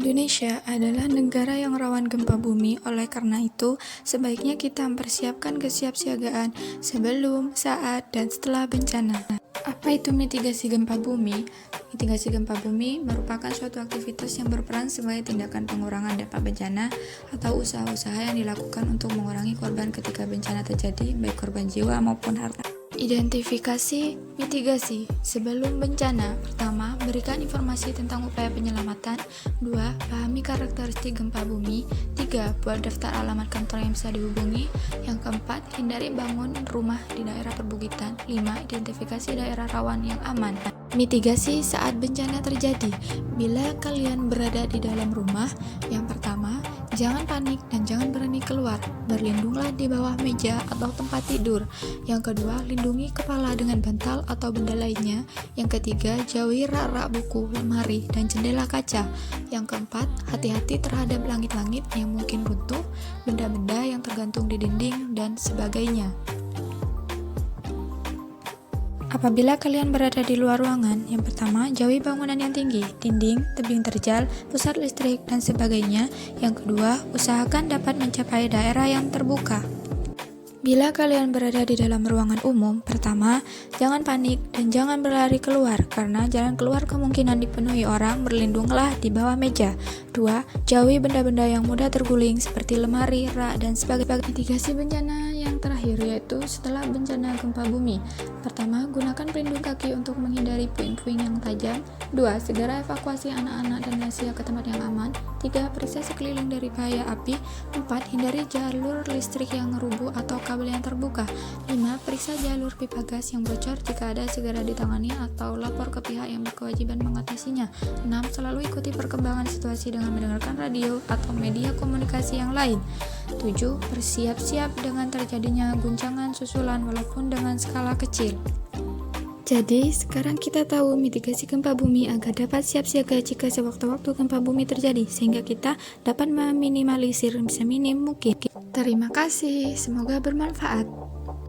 Indonesia adalah negara yang rawan gempa bumi, oleh karena itu, sebaiknya kita mempersiapkan kesiapsiagaan sebelum, saat, dan setelah bencana. Apa itu mitigasi gempa bumi? Mitigasi gempa bumi merupakan suatu aktivitas yang berperan sebagai tindakan pengurangan dampak bencana atau usaha-usaha yang dilakukan untuk mengurangi korban ketika bencana terjadi, baik korban jiwa maupun harta. Identifikasi mitigasi sebelum bencana. Pertama, berikan informasi tentang upaya penyelamatan. 2. Pahami karakteristik gempa bumi. 3. Buat daftar alamat kantor yang bisa dihubungi. Yang keempat, hindari bangun rumah di daerah perbukitan. 5. Identifikasi daerah rawan yang aman. Mitigasi saat bencana terjadi. Bila kalian berada di dalam rumah, yang pertama, jangan panik dan jangan berani keluar. Berlindunglah di bawah meja atau tempat tidur. Yang kedua, lindungi kepala dengan bantal atau benda lainnya. Yang ketiga, jauhi rak-rak buku, lemari, dan jendela kaca. Yang keempat, hati-hati terhadap langit-langit yang mungkin runtuh, benda-benda yang tergantung di dinding, dan sebagainya. Apabila kalian berada di luar ruangan, yang pertama, jauhi bangunan yang tinggi, dinding, tebing terjal, pusat listrik, dan sebagainya. Yang kedua, usahakan dapat mencapai daerah yang terbuka. Bila kalian berada di dalam ruangan umum, pertama, jangan panik dan jangan berlari keluar, karena jalan keluar kemungkinan dipenuhi orang. Berlindunglah di bawah meja. 2. Jauhi benda-benda yang mudah terguling seperti lemari, rak, dan sebagainya. Mitigasi bencana yang terakhir yaitu setelah bencana gempa bumi. Pertama, gunakan pelindung kaki untuk menghindari puing-puing yang tajam. 2. Segera evakuasi anak-anak dan lansia ke tempat yang aman. 3. Periksa sekeliling dari bahaya api. 4. Hindari jalur listrik yang rubuh atau kabel yang terbuka. 5. Periksa jalur pipa gas yang bocor, jika ada segera ditangani atau lapor ke pihak yang berkewajiban mengatasinya. 6. Selalu ikuti perkembangan situasi dengan mendengarkan radio atau media komunikasi yang lain. 7. Bersiap-siap dengan terjadinya guncangan susulan walaupun dengan skala kecil. Jadi, sekarang kita tahu mitigasi gempa bumi agar dapat siap siaga jika sewaktu-waktu gempa bumi terjadi, sehingga kita dapat meminimalisir seminim mungkin. Terima kasih, semoga bermanfaat.